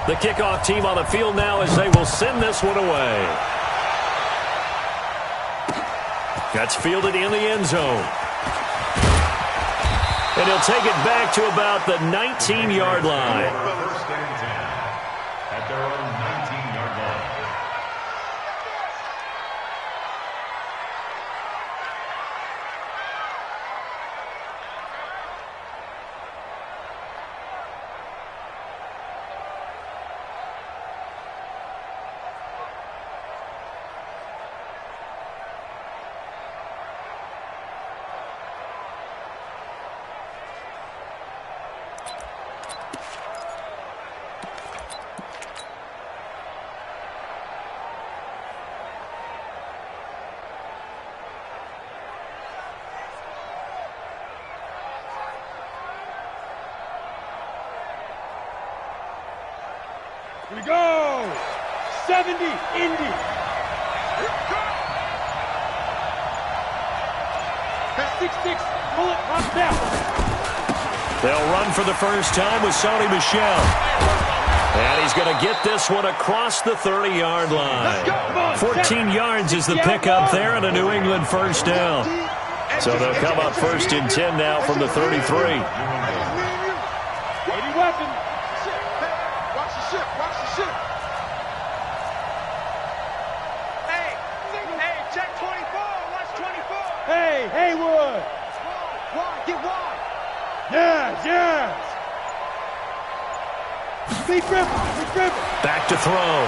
The kickoff team on the field now as they will send this one away. That's fielded in the end zone. And he'll take it back to about the 19-yard line. First and 10 at their own 19-yard line. Here we go! 70, Indy! Pass 6-6, pull it, pop down. They'll run for the first time with Sony Michel. And he's going to get this one across the 30-yard line. 14 yards is the pickup there and a New England first down. So they'll come up first and 10 now from the 33. 80 weapon. Hey, Haywood! Wide, get wide! Yes! Big dribble! Back to throw.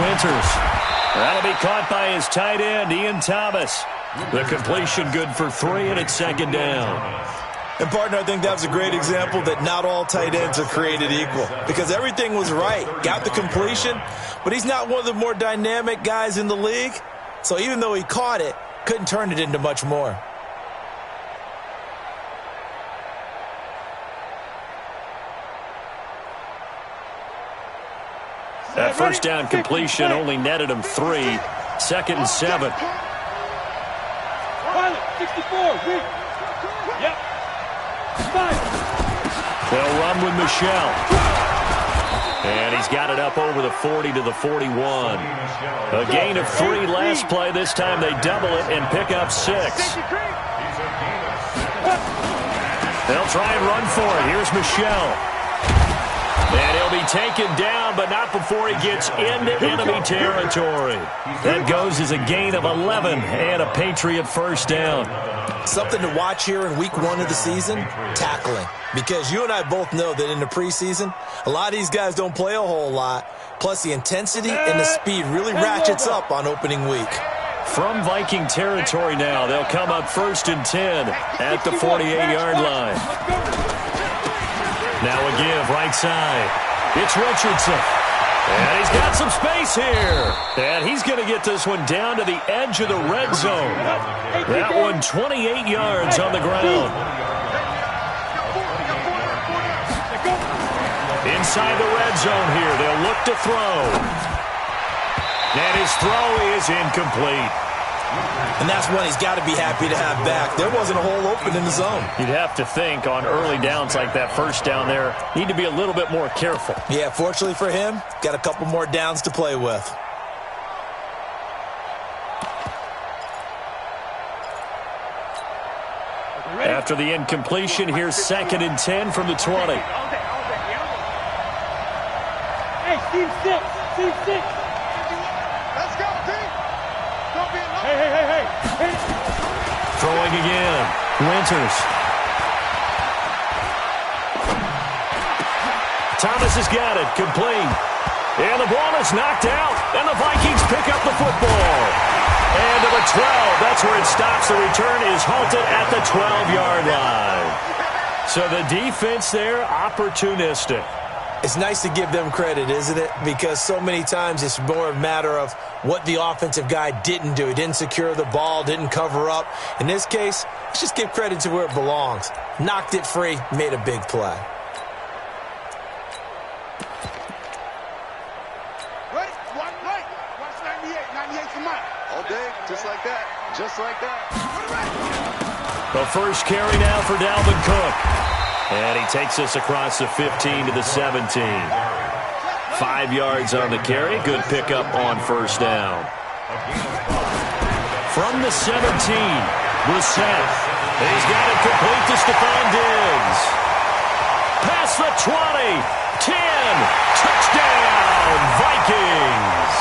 Winters. That'll be caught by his tight end, Ian Thomas. The completion good for 3, and it's second down. And, partner, I think that was a great example that not all tight ends are created equal. Because everything was right. Got the completion, but he's not one of the more dynamic guys in the league. So even though he caught it, couldn't turn it into much more. That first down completion only netted him 3. Second and 7. Pilot, 64, weak. Yep. 5. They'll run with Michel. And he's got it up over the 40 to the 41. A gain of 3 last play. This time they double it and pick up 6. They'll try and run for it. Here's Michel. And he'll be taken down, but not before he gets into enemy territory. That goes as a gain of 11 and a Patriot first down. Something to watch here in week 1 of the season, tackling. Because you and I both know that in the preseason, a lot of these guys don't play a whole lot. Plus, the intensity and the speed really ratchets up on opening week. From Viking territory now, they'll come up first and 10 at the 48-yard line. Now a give, right side. It's Richardson. And he's got some space here. And he's going to get this one down to the edge of the red zone. That one 28 yards on the ground. Inside the red zone here, they'll look to throw. And his throw is incomplete. And that's one he's got to be happy to have back. There wasn't a hole open in the zone. You'd have to think on early downs like that first down there, need to be a little bit more careful. Yeah, fortunately for him, got a couple more downs to play with. After the incompletion, here's second and 10 from the 20. Hey, team 6. Let's go, team. Hey. Throwing again. Winters. Thomas has got it. Complete. And the ball is knocked out. And the Vikings pick up the football. And to the 12. That's where it stops. The return is halted at the 12-yard line. So the defense there, opportunistic. It's nice to give them credit, isn't it? Because so many times it's more a matter of what the offensive guy didn't do. He didn't secure the ball, didn't cover up. In this case, let's just give credit to where it belongs. Knocked it free, made a big play. Ready? Watch 98 for Mike. All day, just like that. The first carry now for Dalvin Cook. And he takes us across the 15 to the 17. 5 yards on the carry. Good pickup on first down. From the 17, Brissett. He's got it complete to Stephon Diggs. Past the 20, 10, touchdown, Vikings.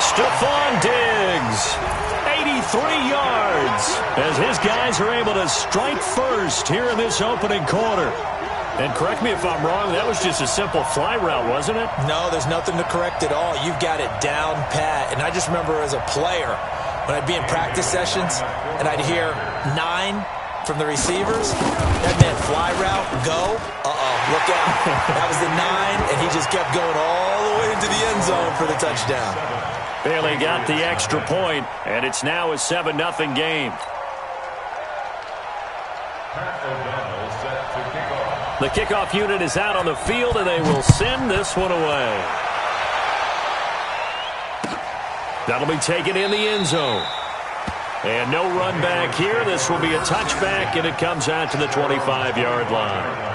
Stephon Diggs, 83 yards, as his guys are able to strike first here in this opening quarter. And correct me if I'm wrong, that was just a simple fly route, wasn't it? No, there's nothing to correct at all. You've got it down pat. And I just remember as a player, when I'd be in practice sessions and I'd hear 9 from the receivers, that meant fly route, go, look out. That was the 9, and he just kept going all the way into the end zone for the touchdown. Bailey got the extra point, and it's now a 7-0 game. The kickoff unit is out on the field, and they will send this one away. That'll be taken in the end zone. And no run back here. This will be a touchback, and it comes out to the 25-yard line.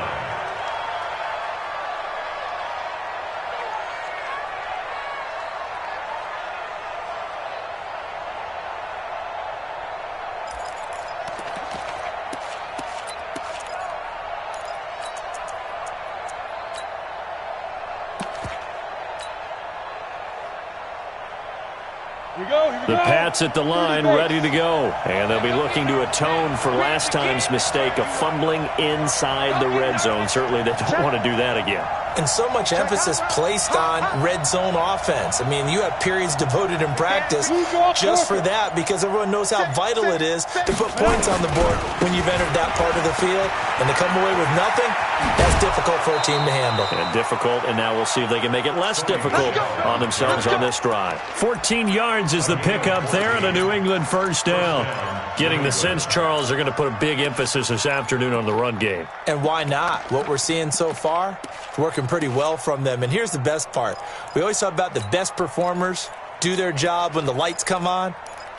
The Pats at the line, ready to go. And they'll be looking to atone for last time's mistake of fumbling inside the red zone. Certainly they don't want to do that again. And so much emphasis placed on red zone offense. I mean, you have periods devoted in practice just for that, because everyone knows how vital it is to put points on the board when you've entered that part of the field. And to come away with nothing, that's difficult for a team to handle. And difficult, and now we'll see if they can make it less difficult on themselves on this drive. 14 yards is the pickup there, and a New England first down. Getting the sense, Charles, they're going to put a big emphasis this afternoon on the run game. And why not? What we're seeing so far, working pretty well from them. And here's the best part. We always talk about the best performers do their job when the lights come on.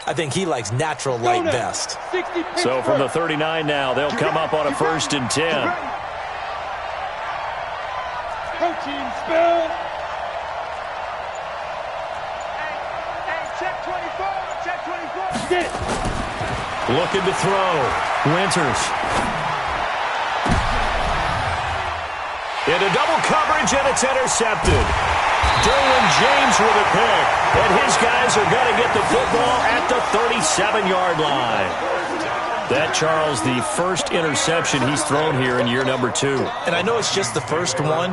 I think he likes natural light best. So from the 39 now, they'll come up on a 1st and 10. Coaching spell. Check 24. Check 24. Get it. Looking to throw. Winters. Into double coverage, and it's intercepted. Derwin James with a pick. And his guys are going to get the football at the 37-yard line. That, Charles, the first interception he's thrown here in year number 2. And I know it's just the first one,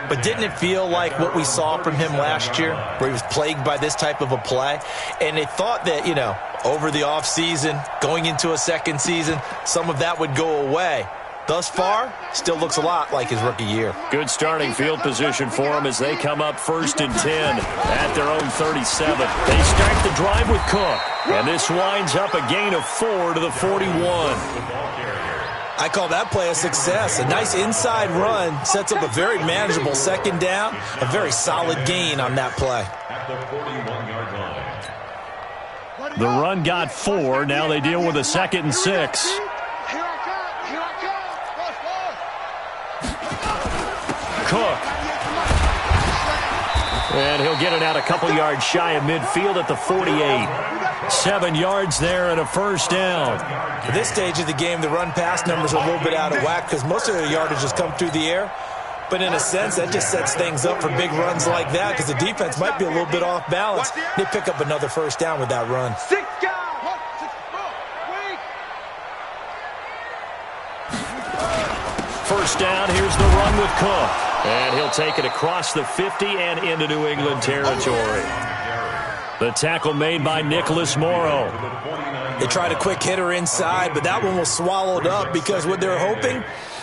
but didn't it feel like what we saw from him last year, where he was plagued by this type of a play? And they thought that, you know, over the offseason, going into a second season, some of that would go away. Thus far, still looks a lot like his rookie year. Good starting field position for him as they come up 1st and 10 at their own 37. They start the drive with Cook, and this winds up a gain of 4 to the 41. I call that play a success. A nice inside run sets up a very manageable second down, a very solid gain on that play. At the 41-yard line. The run got 4. Now they deal with a 2nd and 6. Cook. And he'll get it out a couple yards shy of midfield at the 48. 7 yards there and a first down. At this stage of the game, the run-pass numbers are a little bit out of whack because most of their yardage has come through the air. But in a sense, that just sets things up for big runs like that because the defense might be a little bit off balance. They pick up another first down with that run. First down, here's the run with Cook. And he'll take it across the 50 and into New England territory. The tackle made by Nicholas Morrow. They tried a quick hitter inside, but that one was swallowed up because what they're hoping,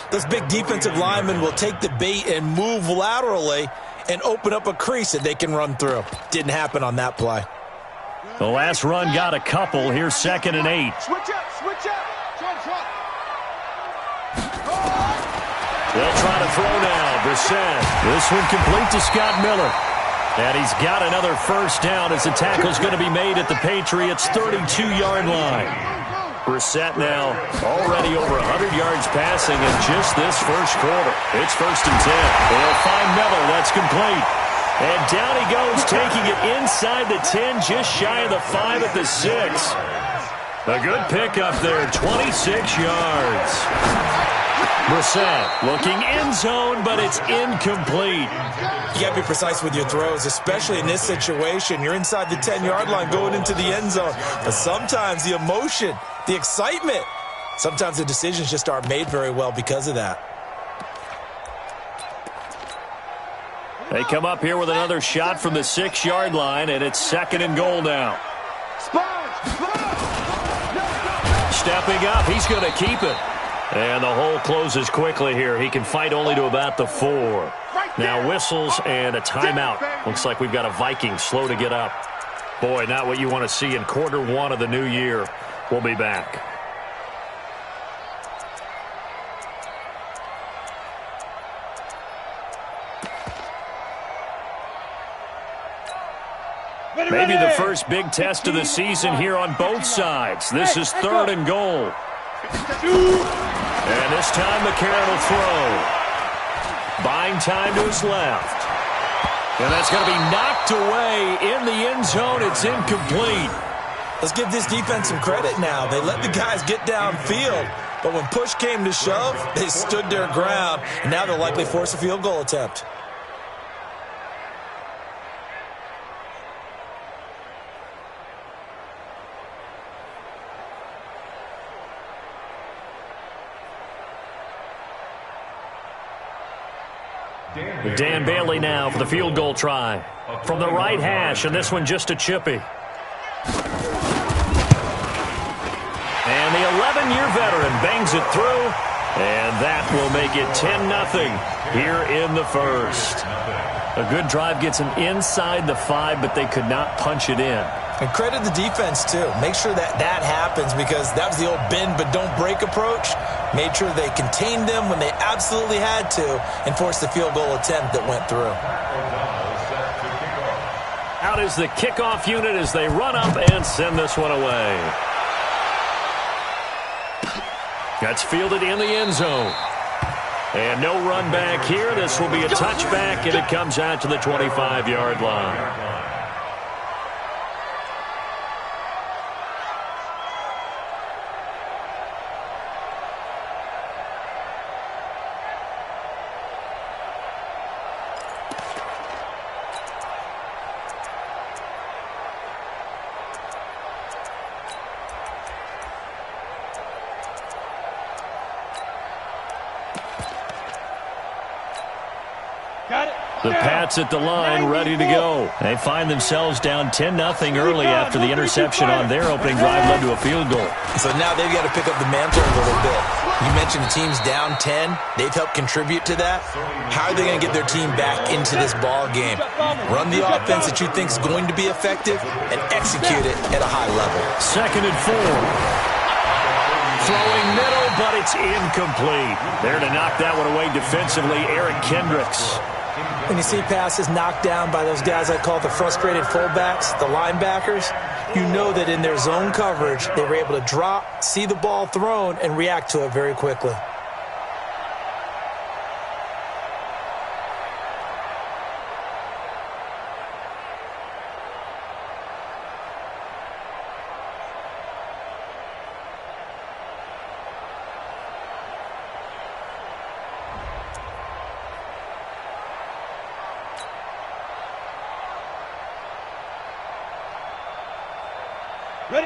those big defensive linemen will take the bait and move laterally and open up a crease that they can run through. Didn't happen on that play. The last run got a couple. Here's 2nd and 8. Switch up, switch up. They'll try to throw now. Brissett. This one complete to Scott Miller. And he's got another first down as the tackle's going to be made at the Patriots' 32-yard line. Brissett now already over 100 yards passing in just this first quarter. It's 1st and 10. They'll find Miller. That's complete. And down he goes, taking it inside the 10, just shy of the 5 at the 6. A good pickup there, 26 yards. Brissett looking end zone, but it's incomplete. You got to be precise with your throws, especially in this situation. You're inside the 10-yard line going into the end zone. But sometimes the emotion, the excitement, sometimes the decisions just aren't made very well because of that. They come up here with another shot from the 6-yard line, and it's 2nd and goal now. Stepping up, he's going to keep it. And the hole closes quickly here. He can fight only to about the 4. Now whistles and a timeout. Looks like we've got a Viking slow to get up. Boy, not what you want to see in quarter 1 of the new year. We'll be back. Maybe the first big test of the season here on both sides. This is 3rd and goal. And this time McCarron will throw. Buying time to his left. And that's going to be knocked away in the end zone. It's incomplete. Let's give this defense some credit now. They let the guys get downfield, but when push came to shove, they stood their ground, and now they'll likely force a field goal attempt. Dan Bailey now for the field goal try. From the right hash, and this one just a chippy. And the 11-year veteran bangs it through, and that will make it 10-0 here in the first. A good drive gets them inside the 5, but they could not punch it in. And credit the defense, too. Make sure that happens, because that was the old bend but don't break approach. Made sure they contained them when they absolutely had to and forced the field goal attempt that went through. Out is the kickoff unit as they run up and send this one away. That's fielded in the end zone. And no run back here. This will be a touchback, and it comes out to the 25-yard line. The Pats at the line, ready to go. They find themselves down 10-0 early after the interception on their opening drive led to a field goal. So now they've got to pick up the mantle a little bit. You mentioned the team's down 10. They've helped contribute to that. How are they going to get their team back into this ball game? Run the offense that you think is going to be effective and execute it at a high level. 2nd and 4. Throwing middle, but it's incomplete. There to knock that one away defensively, Eric Kendricks. When you see passes knocked down by those guys I call the frustrated fullbacks, the linebackers, you know that in their zone coverage, they were able to drop, see the ball thrown, and react to it very quickly.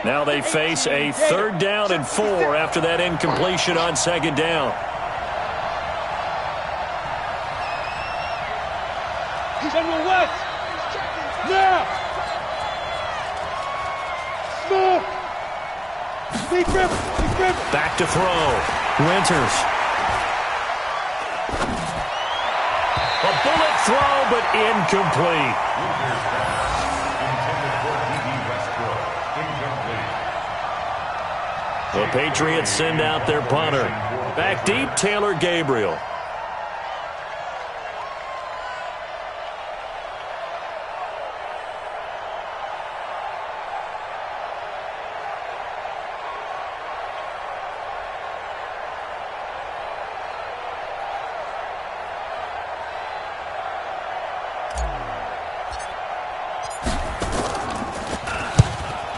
Now they face a 3rd down and 4 after that incompletion on 2nd down. General West. Now. Smith. Back to throw. Winters. A bullet throw, but incomplete. The Patriots send out their punter. Back deep, Taylor Gabriel.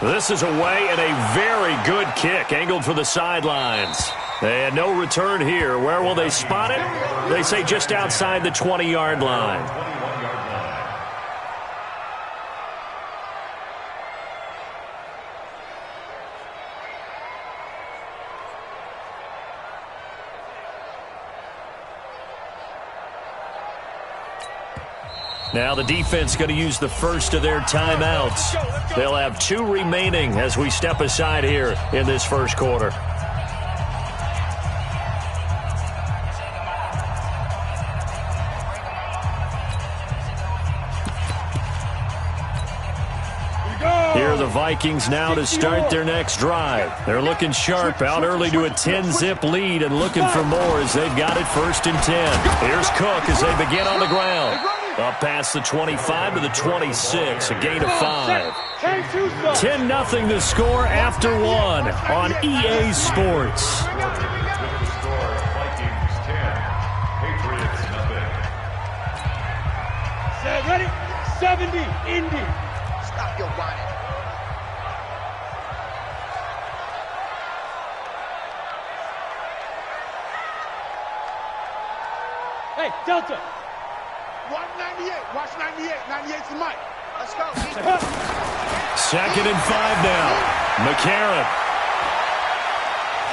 This is away and a very good kick angled for the sidelines. And no return here. Where will they spot it? They say just outside the 20-yard line. Now the defense going to use the first of their timeouts. They'll have 2 remaining as we step aside here in this first quarter. Here are the Vikings now to start their next drive. They're looking sharp, out early to a 10-zip lead and looking for more as they've got it 1st and 10. Here's Cook as they begin on the ground. Up past the 25 to the 26, a gain of 5. 10-0 the score after 1 on EA Sports. Ready? 70, Indy. Stop your whining. Hey, Delta. 198. Watch 98. 98's the mic. Let's go. 2nd and 5 now. McCarron.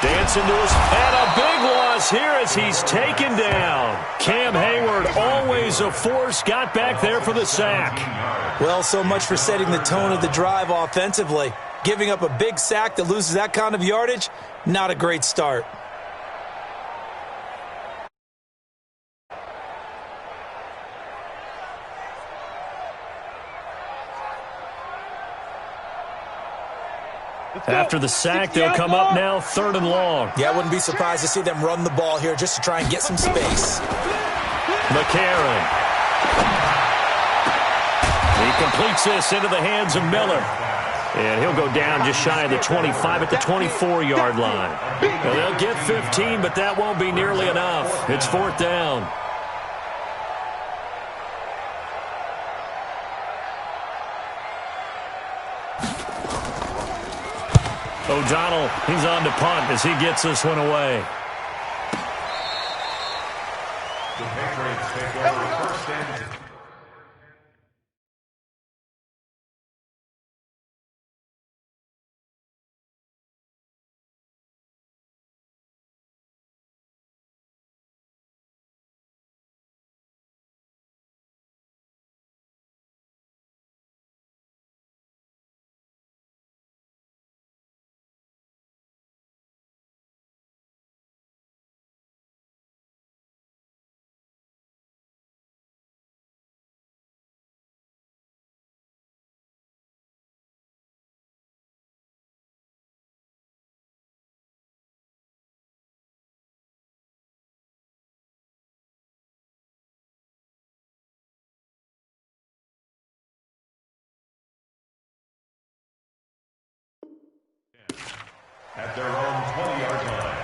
Dancing to us. And a big loss here as he's taken down. Cam Hayward, always a force, got back there for the sack. Well, so much for setting the tone of the drive offensively. Giving up a big sack that loses that kind of yardage, not a great start. After the sack, they'll come up now 3rd and long. Yeah, I wouldn't be surprised to see them run the ball here just to try and get some space. McCarron. He completes this into the hands of Miller. And he'll go down just shy of the 25 at the 24-yard line. Now, they'll get 15, but that won't be nearly enough. It's 4th down. O'Donnell, he's on to punt as he gets this one away. The Patriots take over 1st and 10. At their own 20-yard line.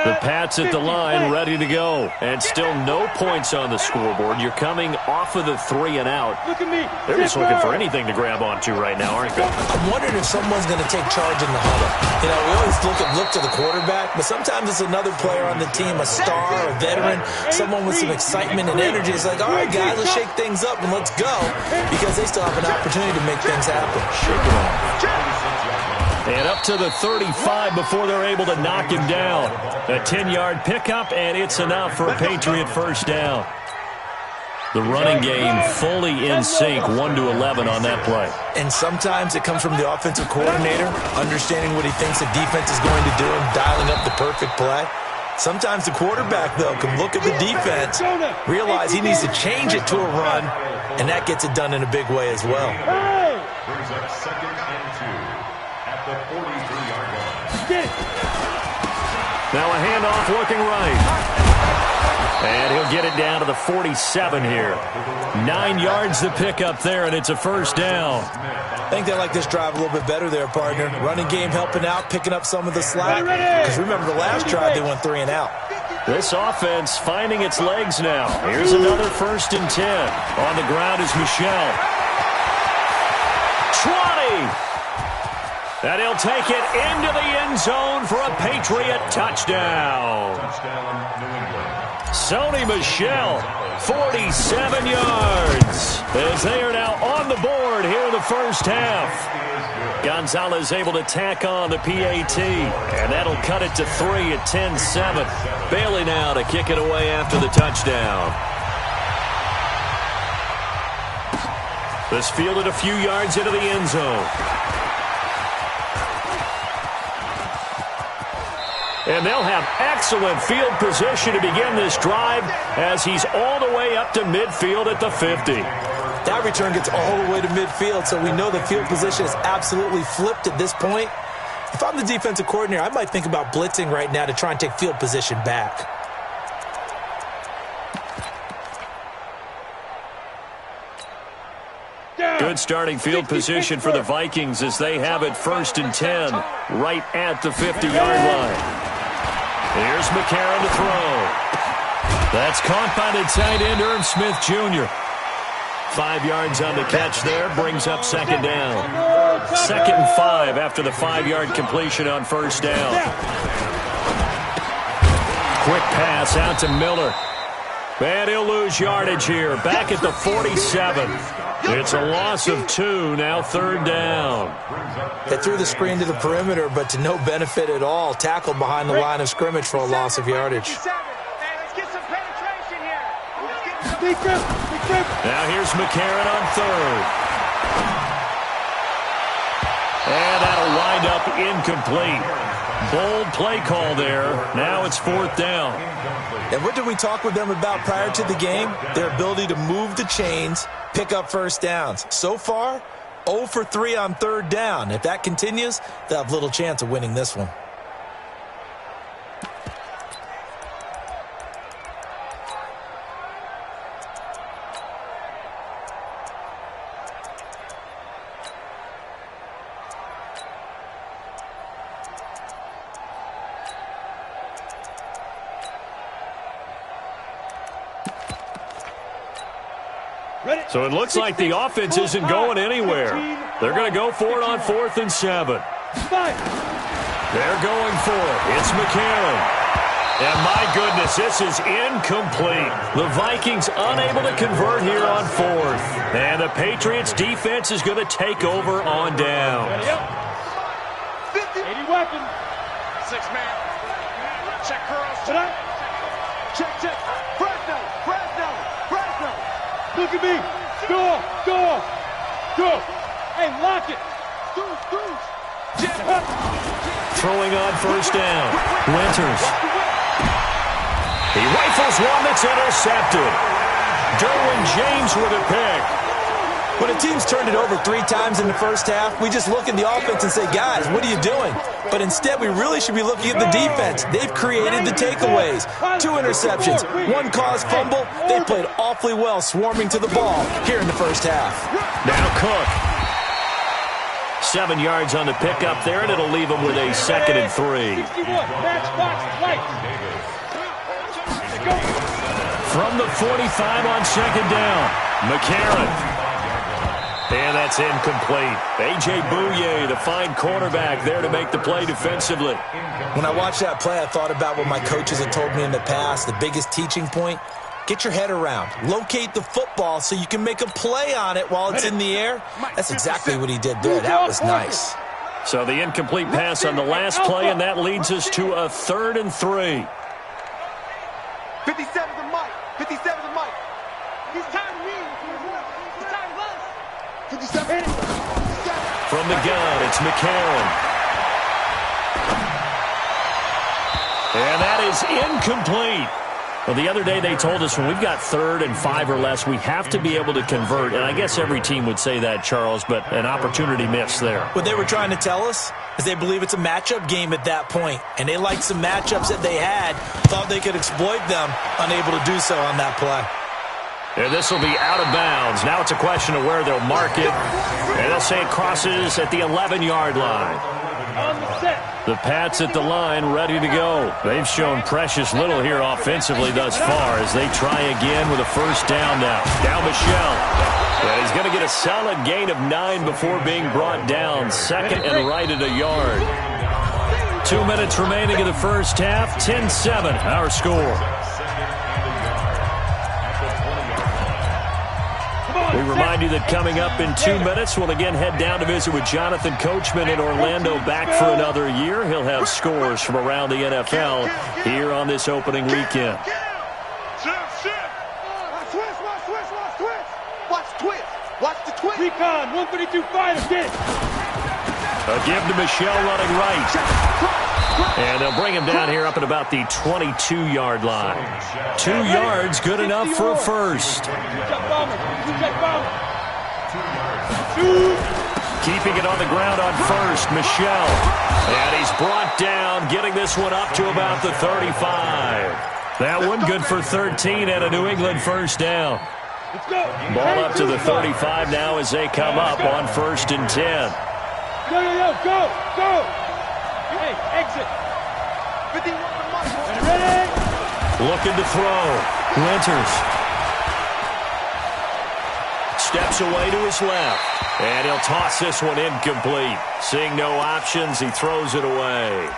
The Pats at the line, ready to go. And still no points on the scoreboard. You're coming off of the 3 and out. Look at me. They're just looking for anything to grab onto right now, aren't they? I'm wondering if someone's going to take charge in the huddle. You know, we always look to the quarterback, but sometimes it's another player on the team, a star, a veteran, someone with some excitement and energy. It's like, all right, guys, let's shake things up and let's go, because they still have an opportunity to make things happen. Shake it up. And up to the 35 before they're able to knock him down. A 10-yard pickup, and it's enough for a Patriot 1st down. The running game fully in sync, 1-11 on that play. And sometimes it comes from the offensive coordinator, understanding what he thinks the defense is going to do and dialing up the perfect play. Sometimes the quarterback, though, can look at the defense, realize he needs to change it to a run, and that gets it done in a big way as well. Brings up 2nd and 2 at the 43-yard line. Now a handoff looking right. And he'll get it down to the 47 here. 9 yards to pick up there, and it's a first down. I think they like this drive a little bit better there, partner. Running game helping out, picking up some of the slack. Because remember, the last drive they went 3 and out. This offense finding its legs now. Here's another 1st and 10. On the ground is Michel. 20! And he'll take it into the end zone for a Patriot touchdown. Sony Michel, 47 yards. As they are now on the board here in the first half. Gonzalez able to tack on the PAT. And that'll cut it to 3 at 10-7. Bailey now to kick it away after the touchdown. This fielded a few yards into the end zone. And they'll have excellent field position to begin this drive as he's all the way up to midfield at the 50. That return gets all the way to midfield, so we know the field position is absolutely flipped at this point. If I'm the defensive coordinator, I might think about blitzing right now to try and take field position back. Good starting field position for the Vikings as they have it 1st and 10 right at the 50-yard line. Here's McCarron to throw. That's caught by the tight end, Irv Smith Jr. 5 yards on the catch there, brings up 2nd down. 2nd and 5 after the 5-yard completion on 1st down. Quick pass out to Miller. And he'll lose yardage here, back at the 47. It's a loss of 2, now 3rd down. They threw the screen to the perimeter, but to no benefit at all. Tackled behind the line of scrimmage for a loss of yardage. Now here's McCarron on 3rd. And that'll wind up incomplete. Bold play call there. Now it's 4th down. And what did we talk with them about prior to the game? Their ability to move the chains, pick up first downs. So far, 0 for 3 on 3rd down. If that continues, they'll have little chance of winning this one. So it looks like the offense isn't going anywhere. They're going to go for it on 4th and 7. They're going for it. It's McCarron. And my goodness, this is incomplete. The Vikings unable to convert here on 4th. And the Patriots defense is going to take over on downs. 80 weapons. 6-man. Check curls. Check. Fresno. Look at me. Go. Hey, lock it. Throwing on 1st down. Winters. He rifles one that's intercepted. Derwin James with a pick. When a team's turned it over 3 times in the first half, we just look at the offense and say, guys, what are you doing? But instead, we really should be looking at the defense. They've created the takeaways. 2 interceptions, 1 caused fumble. They played awfully well swarming to the ball here in the first half. Now Cook. 7 yards on the pickup there, and it'll leave him with a 2nd and 3. From the 45 on 2nd down, McCarron. And that's incomplete. A.J. Bouye, the fine cornerback, there to make the play defensively. When I watched that play, I thought about what my coaches had told me in the past. The biggest teaching point, get your head around. Locate the football so you can make a play on it while it's in the air. That's exactly what he did there. That was nice. So the incomplete pass on the last play, and that leads us to a 3rd and 3. 57 to Mike. He's tired of me. He's tired of us. 57. From the gun, it's McCarron. And that is incomplete. Well, the other day they told us when we've got 3rd and 5 or less, we have to be able to convert. And I guess every team would say that, Charles, but an opportunity missed there. What they were trying to tell us is they believe it's a matchup game at that point, and they liked some matchups that they had, thought they could exploit them, unable to do so on that play. And this will be out of bounds. Now it's a question of where they'll mark it. And they'll say it crosses at the 11-yard line. On the set. The Pats at the line, ready to go. They've shown precious little here offensively thus far as they try again with a first down now. Down Michelle. And he's going to get a solid gain of 9 before being brought down. 2nd and right at a yard. 2 minutes remaining in the first half. 10-7, our score. We remind you that coming up in 2 minutes, we'll again head down to visit with Jonathan Coachman in Orlando, back for another year. He'll have scores from around the NFL here on this opening weekend. Watch the twist. Recon, 132 fighter, get it. A give to Michelle running right. And they'll bring him down here up at about the 22-yard line. 2 yards, good enough for a first. Keeping it on the ground on first, Michelle. And he's brought down, getting this one up to about the 35. That one good for 13 and a New England first down. Ball up to the 35 now as they come up on 1st and 10. Go. Hey, exit. 51 Ready? Looking to throw. Winters. Steps away to his left. And he'll toss this one incomplete. Seeing no options, he throws it away.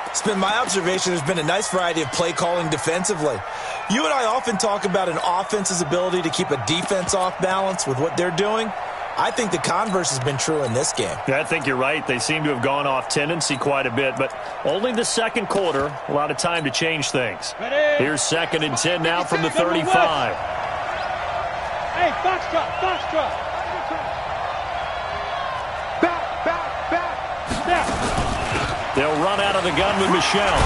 It's been my observation there's been a nice variety of play calling defensively. You and I often talk about an offense's ability to keep a defense off balance with what they're doing. I think the converse has been true in this game. Yeah, I think you're right. They seem to have gone off tendency quite a bit, but only the second quarter. A lot of time to change things. Ready? Here's 2nd and 10 now from the 35. Hey, foxtrot. Back. They'll run out of the gun with Michelle.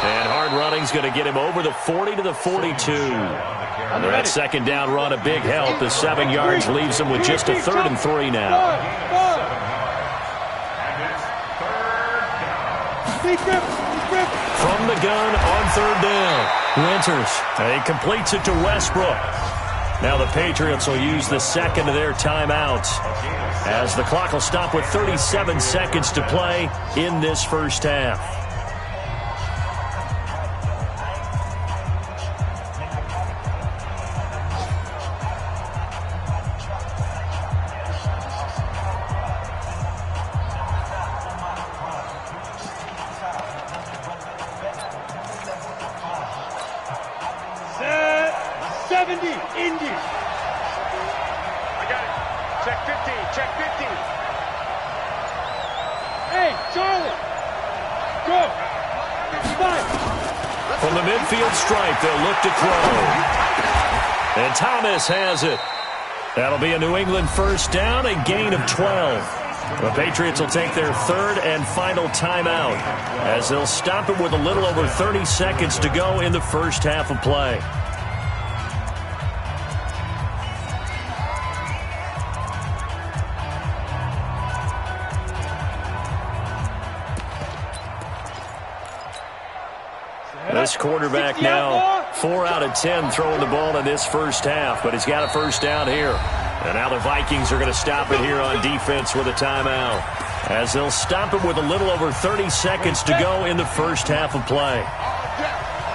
And hard running's going to get him over the 40 to the 42. That second down run a big help. The 7 yards leaves him with just a 3rd and 3 now. From the gun on 3rd down. Winters. He completes it to Westbrook. Now the Patriots will use the second of their timeouts as the clock will stop with 37 seconds to play in this first half. Set 70, Indy. I got it. Check 15. Hey, Charlie. Go. 55. From the midfield stripe, they'll look to throw. And Thomas has it. That'll be a New England first down, a gain of 12. The Patriots will take their 3rd and final timeout as they'll stop it with a little over 30 seconds to go in the first half of play. This quarterback now 4 out of 10 throwing the ball in this first half, but he's got a first down here. And now the Vikings are going to stop it here on defense with a timeout as they'll stop it with a little over 30 seconds to go in the first half of play.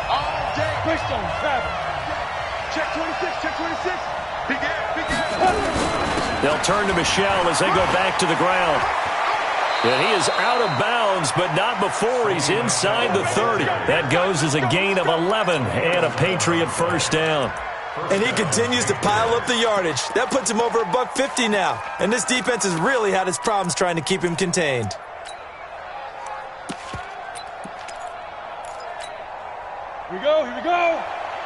All day. Push on Travis. Check 26. Begin. They'll turn to Michelle as they go back to the ground. And he is out of bounds, but not before he's inside the 30. That goes as a gain of 11 and a Patriot first down. And he continues to pile up the yardage. That puts him over $150 now. And this defense has really had its problems trying to keep him contained. Here we go.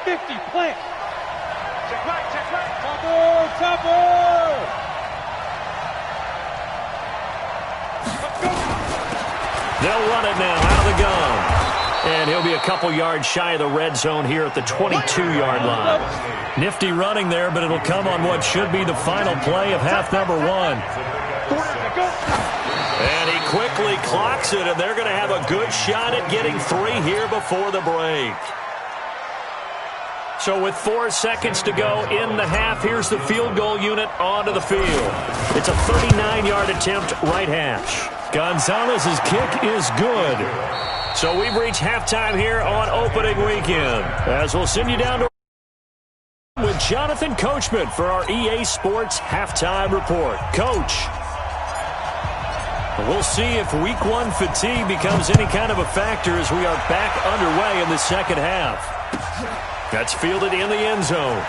50, plant. Check right. Topper. They'll run it now out of the gun. And And he'll be a couple yards shy of the red zone here at the 22-yard line. Nifty running there, but it'll come on what should be the final play of half number 1. And he quickly clocks it, and they're going to have a good shot at getting 3 here before the break. So with 4 seconds to go in the half, here's the field goal unit onto the field. It's a 39-yard attempt, right hash. Gonzalez's kick is good. So we've reached halftime here on opening weekend, as we'll send you down to with Jonathan Coachman for our EA Sports Halftime Report. Coach, we'll see if Week 1 fatigue becomes any kind of a factor as we are back underway in the second half. That's fielded in the end zone.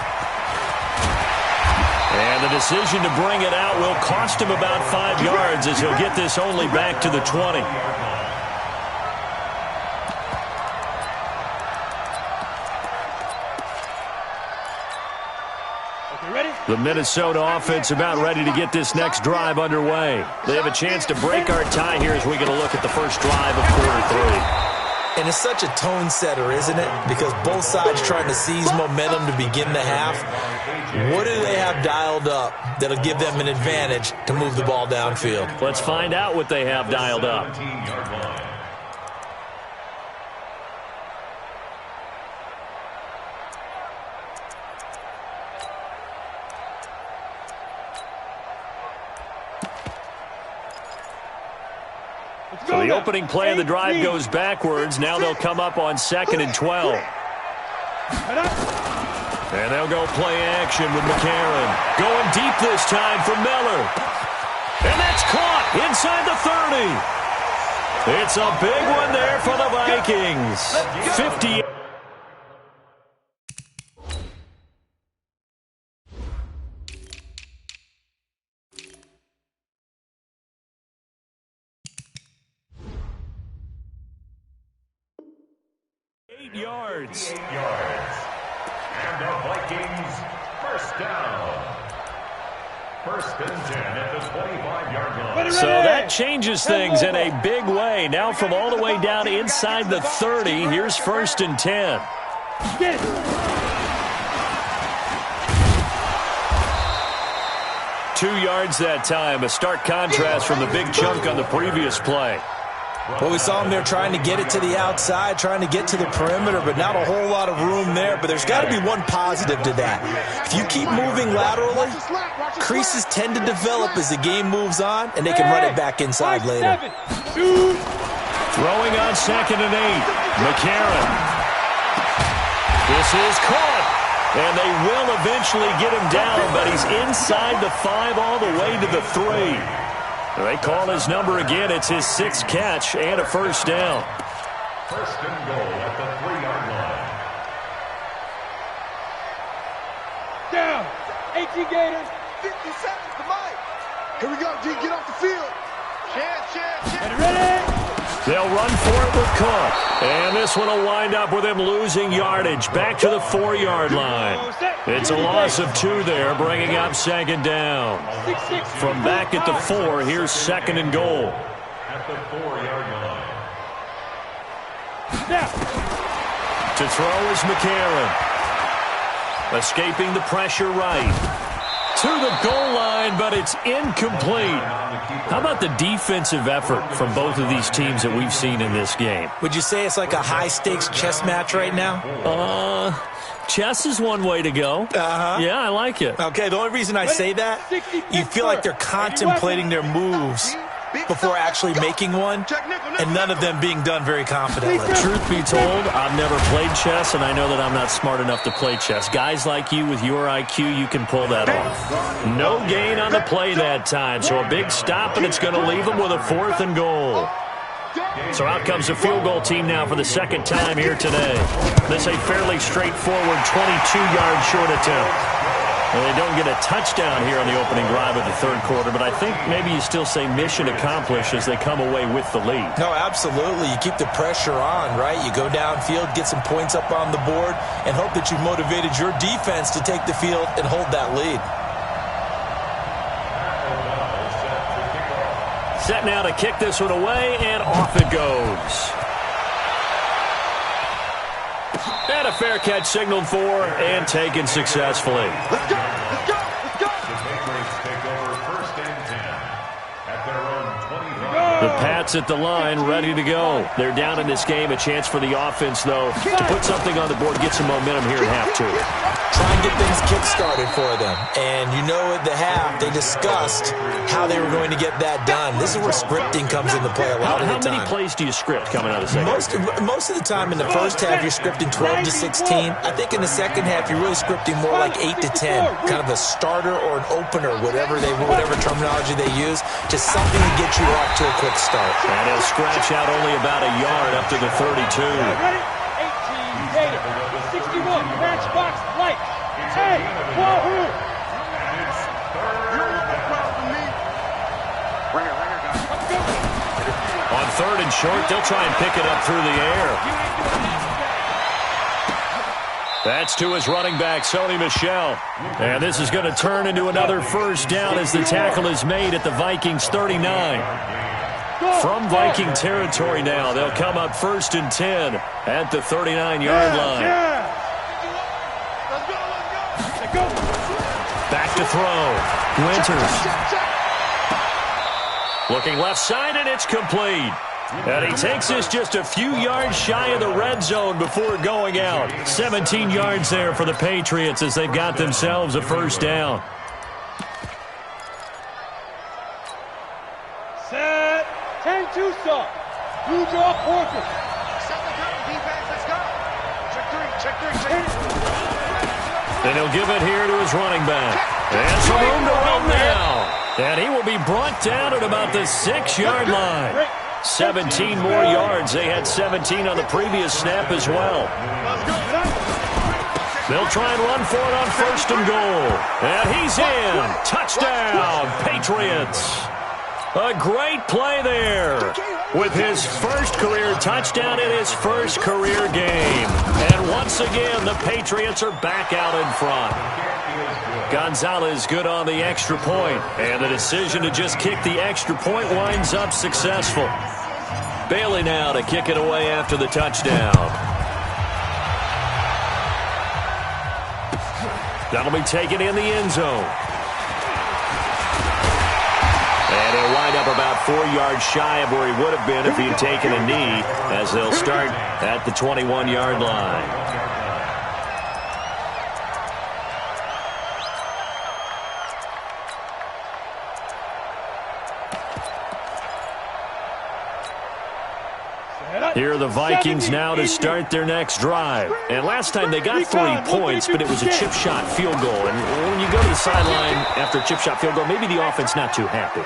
And the decision to bring it out will cost him about 5 yards as he'll get this only back to the 20. The Minnesota offense about ready to get this next drive underway. They have a chance to break our tie here as we get a look at the first drive of quarter 3. And it's such a tone setter, isn't it? Because both sides trying to seize momentum to begin the half. What do they have dialed up that'll give them an advantage to move the ball downfield? Let's find out what they have dialed up. So the opening play of the drive goes backwards. Now they'll come up on 2nd and 12. And they'll go play action with McCarron. Going deep this time for Miller. And that's caught inside the 30. It's a big one there for the Vikings. 50. Yards. 8 yards. And the Vikings first down. First and 10 at the 25-yard line. So that changes things in a big way. Now from all the way down inside the 30, here's 1st and 10. Get it. 2 yards that time. A stark contrast from the big chunk on the previous play. Well, we saw him there trying to get it to the outside, trying to get to the perimeter, but not a whole lot of room there. But there's got to be one positive to that. If you keep moving laterally, creases tend to develop as the game moves on, and they can run it back inside later. Throwing on 2nd and 8. McCarron. This is caught. And they will eventually get him down, but he's inside the 5 all the way to the 3. They call his number again. It's his 6th catch and a first down. First and goal at the 3-yard line. Down. 18 Gators. 50 seconds to Mike. Here we go, D. Get off the field. Chance. Get ready. They'll run for it with Cook. And this one will wind up with him losing yardage back to the 4-yard line. It's a loss of 2 there, bringing up 2nd down. From back at the 4, here's 2nd and goal. At the 4-yard line. To throw is McCarron. Escaping the pressure right. To the goal line, but it's incomplete. How about the defensive effort from both of these teams that we've seen in this game? Would you say it's like a high-stakes chess match right now? Chess is one way to go. Yeah, I like it. Okay, the only reason I say that, you feel like they're contemplating their moves before actually making one, and none of them being done very confidently. Truth be told, I've never played chess, and I know that I'm not smart enough to play chess. Guys like you with your IQ, you can pull that off. No gain on the play that time, so a big stop, and it's going to leave them with a 4th and goal. So out comes the field goal team now for the 2nd time here today. This a fairly straightforward 22-yard short attempt. Well, they don't get a touchdown here on the opening drive of the 3rd quarter, but I think maybe you still say mission accomplished as they come away with the lead. No, absolutely. You keep the pressure on, right? You go downfield, get some points up on the board, and hope that you've motivated your defense to take the field and hold that lead. Set now to kick this one away, and off it goes. And a fair catch signaled for and taken successfully. Let's go! Let's go! Let's go! The Patriots take over 1st and 10 at their own 25. The Pats at the line, ready to go. They're down in this game. A chance for the offense, though, to put something on the board, get some momentum here at half two. Try and get things kick-started for them. And you know at the half, they discussed how they were going to get that done. This is where scripting comes into play a lot of the time. How many plays do you script coming out of the second? Most of the time in the first half, you're scripting 12 to 16. I think in the second half, you're really scripting more like 8 to 10. Kind of a starter or an opener, whatever terminology they use. Just something to get you off to a quick start. And he'll scratch out only about a yard up to the 32. Ready? 18, made it. 61, match box, light. Hey, wahoo! You don't want no problem with me. Ringer, guys. On 3rd and short, they'll try and pick it up through the air. That's to his running back, Sony Michel. And this is going to turn into another first down as the tackle is made at the Vikings 39. From Viking territory now, they'll come up 1st and 10 at the 39-yard line. Back to throw. Winters. Looking left side, and it's complete. And he takes this just a few yards shy of the red zone before going out. 17 yards there for the Patriots as they've got themselves a first down. Set. 10-2 stop. You draw Porter. Set the gun, defense, let's go. Check three. And he'll give it here to his running back. And some room to run now. And he will be brought down at about the 6-yard line. 17 more yards. They had 17 on the previous snap as well. They'll try and run for it on 1st and goal. And he's in. Touchdown, Patriots. A great play there with his first career touchdown in his first career game. And once again, the Patriots are back out in front. Gonzalez good on the extra point, and the decision to just kick the extra point winds up successful. Bailey now to kick it away after the touchdown. That'll be taken in the end zone. And he'll wind up about 4 yards shy of where he would have been if he had taken a knee, as they'll start at the 21-yard line. Here are the Vikings now to start their next drive. And last time they got 3 points, but it was a chip shot field goal. And when you go to the sideline after a chip shot field goal, maybe the offense not too happy.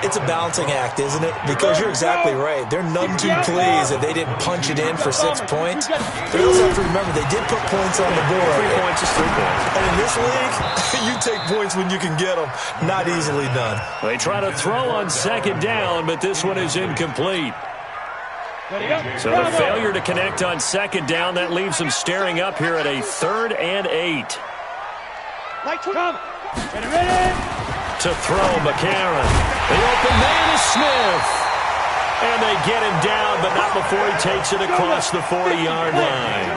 It's a balancing act, isn't it? Because you're exactly right. They're none too pleased that they didn't punch it in for 6 points. But you also have to remember, they did put points on the board. 3 points is 3 points. And in this league, you take points when you can get them. Not easily done. They try to throw on 2nd down, but this one is incomplete. So the failure to connect on 2nd down, that leaves them staring up here at a 3rd and 8. To throw, McCarron. The open man is Smith. And they get him down, but not before he takes it across the 40-yard line.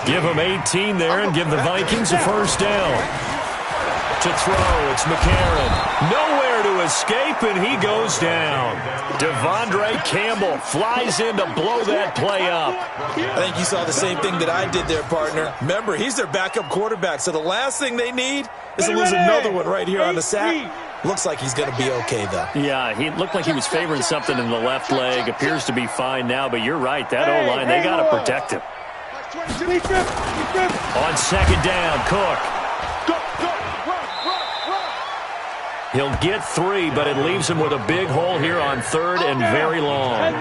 Give him 18 there and give the Vikings a first down. To throw, it's McCarron. Nowhere to escape, and he goes down. Devondre Campbell flies in to blow that play up. I think you saw the same thing that I did there, partner. Remember, he's their backup quarterback, so the last thing they need is to lose another one right here on the sack. Looks like he's going to be okay, though. Yeah, he looked like he was favoring something in the left leg. Appears to be fine now, but you're right. That O-line, they got to protect him. On 2nd down, Cook. He'll get 3, but it leaves him with a big hole here on 3rd and very long.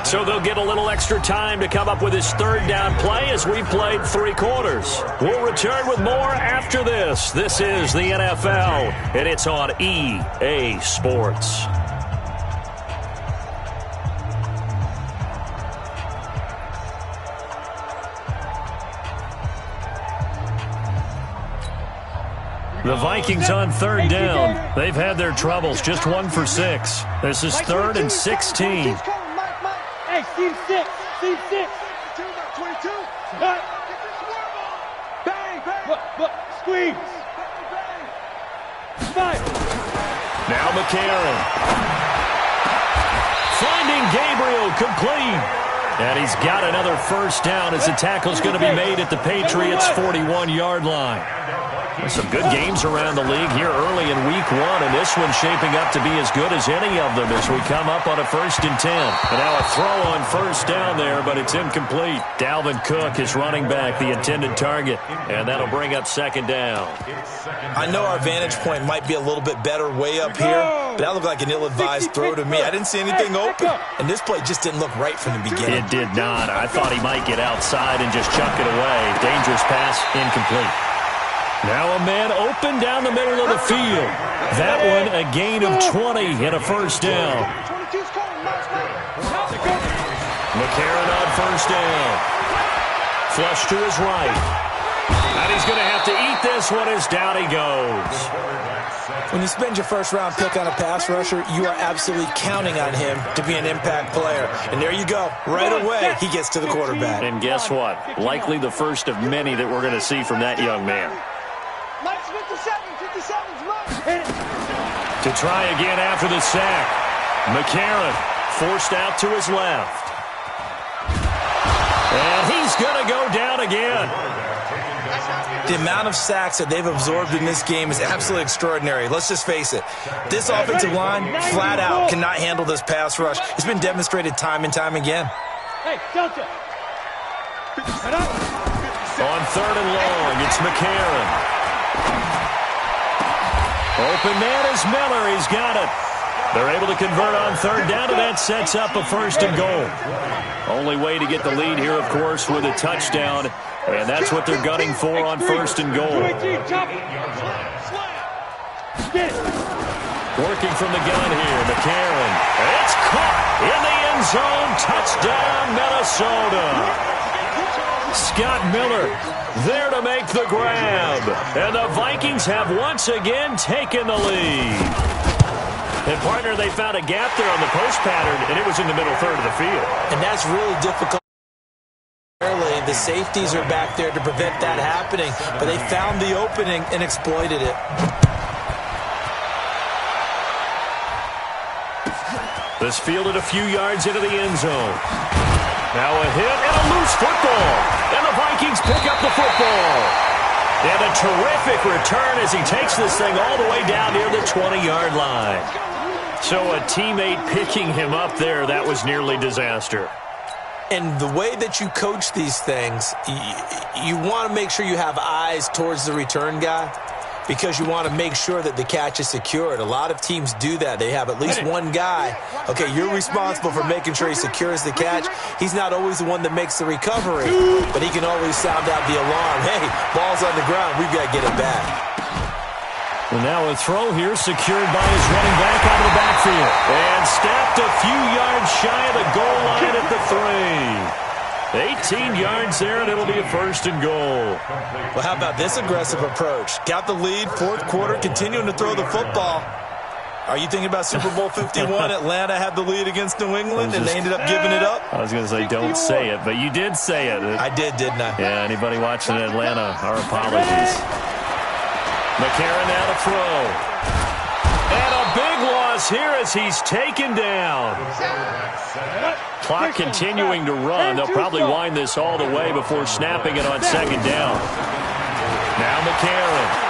So they'll get a little extra time to come up with his 3rd down play as we've played 3 quarters. We'll return with more after this. This is the NFL, and it's on EA Sports. The Vikings on 3rd down. They've had their troubles, just 1 for 6. This is 3rd and 16. Team 6. Team 6. 22. Cut. Get this worm on. Bang, bang. Look. Squeeze. Bang, Five. Now McCarron. Finding Gabriel complete. And he's got another first down as the tackle's going to be made at the Patriots' 41-yard line. There's some good games around the league here early in week 1, and this one's shaping up to be as good as any of them as we come up on a 1st and 10. And now a throw on first down there, but it's incomplete. Dalvin Cook is running back, the intended target, and that'll bring up 2nd down. I know our vantage point might be a little bit better way up here, but that looked like an ill-advised throw to me. I didn't see anything open, and this play just didn't look right from the beginning. It did not. I thought he might get outside and just chuck it away. Dangerous pass, incomplete. Now a man open down the middle of the field. That one a gain of 20 and a first down. McCarron on first down. Flush to his right. And he's going to have to eat this one as down he goes. When you spend your first-round pick on a pass rusher, you are absolutely counting on him to be an impact player. And there you go. Right away, he gets to the quarterback. And guess what? Likely the first of many that we're going to see from that young man. To try again after the sack. McCarron forced out to his left. And he's going to go down again. The amount of sacks that they've absorbed in this game is absolutely extraordinary. Let's just face it. This offensive line, flat out, cannot handle this pass rush. It's been demonstrated time and time again. Hey, Delta. On 3rd and long, it's McCarron. Open man is Miller. He's got it. They're able to convert on 3rd down, and that sets up a 1st and goal. Only way to get the lead here, of course, with a touchdown, and that's what they're gunning for on 1st and goal. Working from the gun here, McCarron. It's caught in the end zone. Touchdown, Minnesota. Scott Miller there to make the grab. And the Vikings have once again taken the lead. And, partner, they found a gap there on the post pattern, and it was in the middle 3rd of the field. And that's really difficult. The safeties are back there to prevent that happening, but they found the opening and exploited it. This fielded a few yards into the end zone. Now a hit and a loose football. And the Vikings pick up the football. And a terrific return as he takes this thing all the way down near the 20-yard line. So a teammate picking him up there, that was nearly disaster. And the way that you coach these things, you want to make sure you have eyes towards the return guy because you want to make sure that the catch is secured. A lot of teams do that. They have at least one guy. Okay, you're responsible for making sure he secures the catch. He's not always the one that makes the recovery, but he can always sound out the alarm. Hey, ball's on the ground. We've got to get it back. And now a throw here secured by his running back out of the backfield. And stepped a few yards shy of the goal line at the 3. 18 yards there, and it'll be a 1st and goal. Well, how about this aggressive approach? Got the lead, 4th quarter, continuing to throw the football. Are you thinking about Super Bowl 51? Atlanta had the lead against New England, and they ended up giving it up? I was going to say, don't say it, but you did say it. I did, didn't I? Yeah, anybody watching Atlanta, our apologies. McCarron now to throw. And a big loss here as he's taken down. Clock continuing to run. They'll probably wind this all the way before snapping it on 2nd down. Now McCarron.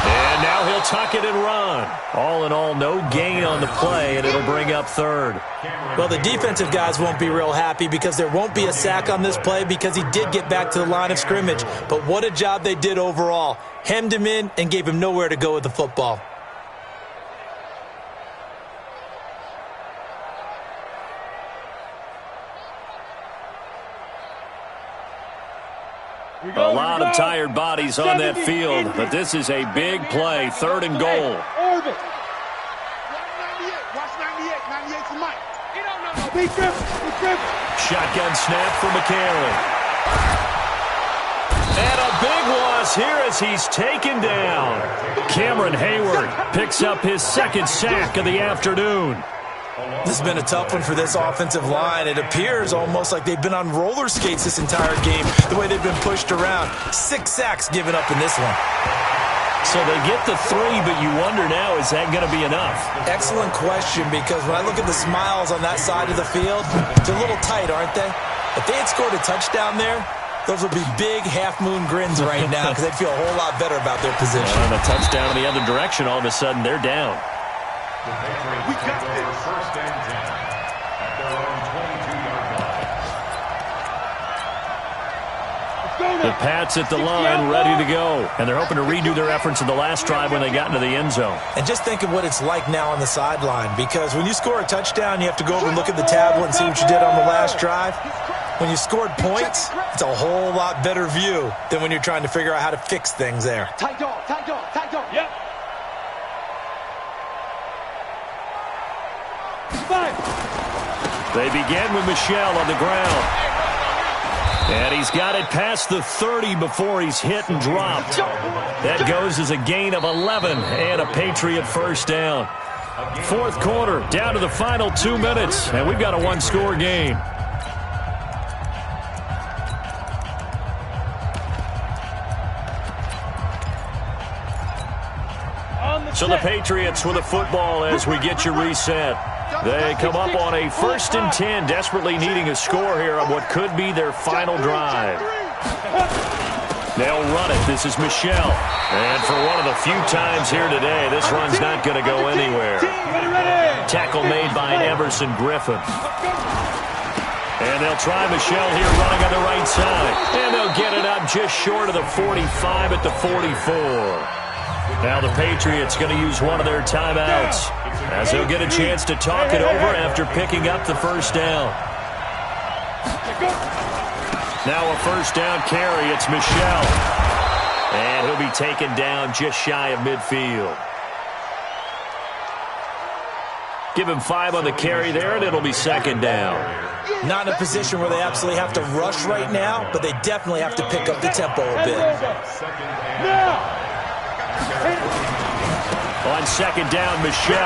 And now he'll tuck it and run. All in all, no gain on the play, and it'll bring up 3rd. Well, the defensive guys won't be real happy because there won't be a sack on this play because he did get back to the line of scrimmage. But what a job they did overall. Hemmed him in and gave him nowhere to go with the football. A lot of tired bodies on that field, but this is a big play, 3rd and goal. Orbit. Watch 98. 98 for Mike. Be dribble. Shotgun snap for McCarron. And a big loss here as he's taken down. Cameron Hayward picks up his 2nd sack of the afternoon. This has been a tough one for this offensive line. It appears almost like they've been on roller skates this entire game, the way they've been pushed around. 6 sacks given up in this one. So they get the 3, but you wonder now, is that going to be enough? Excellent question, because when I look at the smiles on that side of the field, they're a little tight, aren't they? If they had scored a touchdown there, those would be big half-moon grins right now because they'd feel a whole lot better about their position. And a touchdown in the other direction, all of a sudden, they're down. We got this. First and 10 at their own 22-yard line. The Pats at the line, ready to go. And they're hoping to redo their efforts in the last drive when they got into the end zone. And just think of what it's like now on the sideline, because when you score a touchdown, you have to go over and look at the tablet and see what you did on the last drive. When you scored points, it's a whole lot better view than when you're trying to figure out how to fix things there. Tight dog, tight dog, tight dog. Yep. 5. They begin with Michel on the ground. And he's got it past the 30 before he's hit and dropped. That goes as a gain of 11 and a Patriot first down. Fourth quarter, down to the final 2 minutes, and we've got a one-score game. So the Patriots with the football as we get you reset. They come up on a 1st and 10, desperately needing a score here on what could be their final drive. They'll run it. This is Michel. And for one of the few times here today, this run's not going to go anywhere. Tackle made by Everson Griffin. And they'll try Michel here running on the right side. And they'll get it up just short of the 45 at the 44. Now the Patriots going to use one of their timeouts as they'll get a chance to talk it over after picking up the first down. Now a first down carry. It's Michel. And he'll be taken down just shy of midfield. Give him 5 on the carry there, and it'll be second down. Not in a position where they absolutely have to rush right now, but they definitely have to pick up the tempo a bit. On second down, Michel.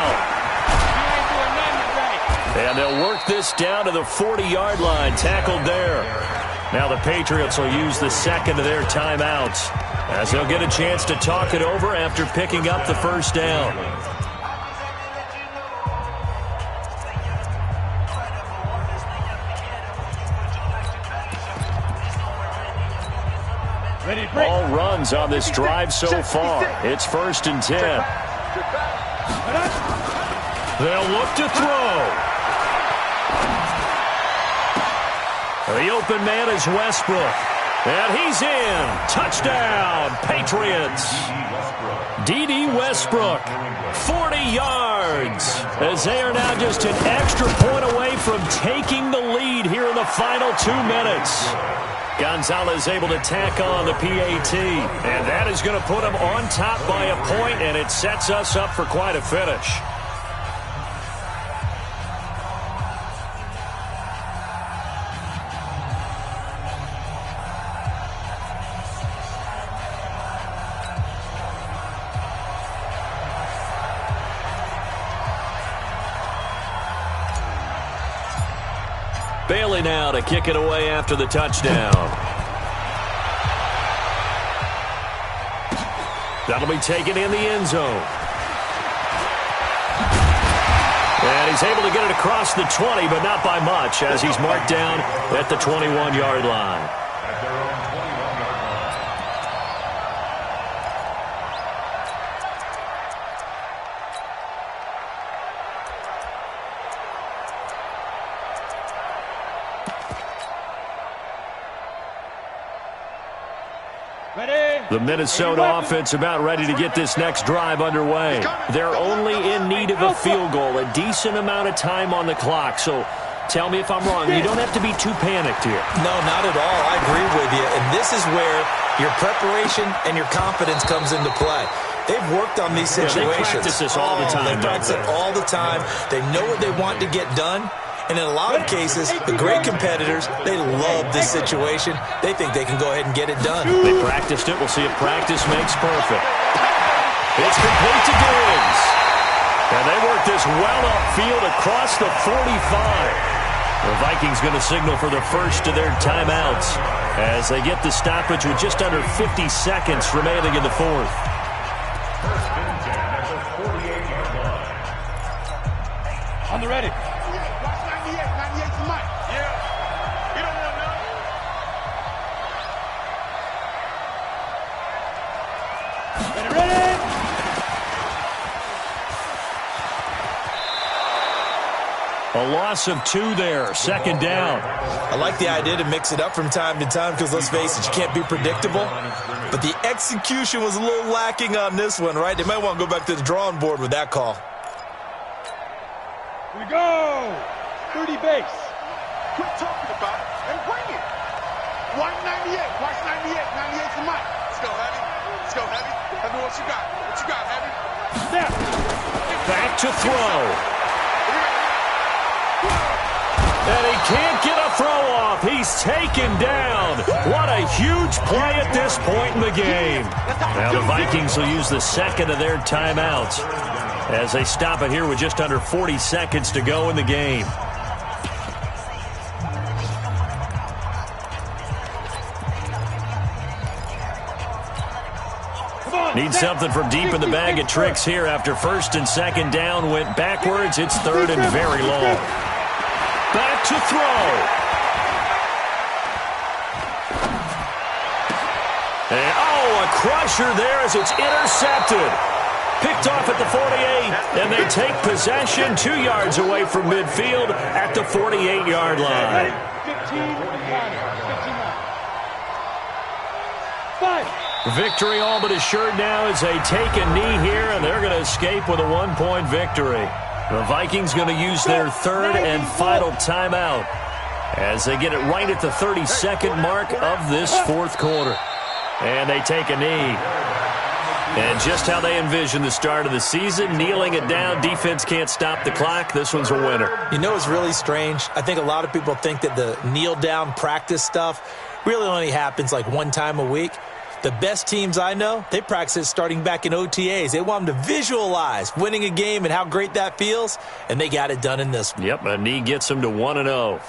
And they'll work this down to the 40-yard line, tackled there. Now the Patriots will use the second of their timeouts as they'll get a chance to talk it over after picking up the first down. All runs on this drive so far. It's 1st and 10. They'll look to throw. The open man is Westbrook. And he's in. Touchdown, Patriots. D.D. Westbrook, 40 yards. As they are now just an extra point away from taking the lead here in the final 2 minutes. Gonzalez able to tack on the PAT. And that is going to put him on top by a point, and it sets us up for quite a finish. Bailey now to kick it away after the touchdown. That'll be taken in the end zone. And he's able to get it across the 20, but not by much, as he's marked down at the 21-yard line. The Minnesota offense about ready to get this next drive underway. They're only in need of a field goal, a decent amount of time on the clock. So tell me if I'm wrong. You don't have to be too panicked here. No, not at all. I agree with you. And this is where your preparation and your confidence comes into play. They've worked on these situations. They practice this all the time. They practice it all the time. They know what they want to get done. And in a lot of cases, the great competitors, they love this situation. They think they can go ahead and get it done. They practiced it. We'll see if practice makes perfect. It's complete to Diggs. And they work this well upfield across the 45. The Vikings going to signal for the first of their timeouts as they get the stoppage with just under 50 seconds remaining in the fourth. First and 10 at the 48-yard line. On the ready. Watch 98. 98's the mic. Yeah. You don't want to know. Ready, ready. A loss of 2 there, second down. I like the idea to mix it up from time to time because, let's face it, you can't be predictable. But the execution was a little lacking on this one, right? They might want to go back to the drawing board with that call. Here we go. 30 base. Quit talking about it and bring it. Watch 98. Watch 98. 98's the mic. Let's go, Heavy. Let's go, Heavy. Heavy, what you got? What you got, Heavy? Snap. Back to throw. And he can't get a throw off. He's taken down. What a huge play at this point in the game. Now the Vikings will use the second of their timeouts as they stop it here with just under 40 seconds to go in the game. Need something from deep in the bag of tricks here after first and second down went backwards. It's third and very long. Back to throw. And, a crusher there as it's intercepted. Picked off at the 48, and they take possession 2 yards away from midfield at the 48-yard line. 5. Victory all but assured now as they take a knee here, and they're going to escape with a 1-point victory. The Vikings going to use their third and final timeout as they get it right at the 32nd mark of this fourth quarter. And they take a knee. And just how they envision the start of the season, kneeling it down, defense can't stop the clock. This one's a winner. You know, it's really strange. I think a lot of people think that the kneel-down practice stuff really only happens like one time a week. The best teams I know, they practice it starting back in OTAs. They want them to visualize winning a game and how great that feels, and they got it done in this one. Yep, a knee gets them to 1-0.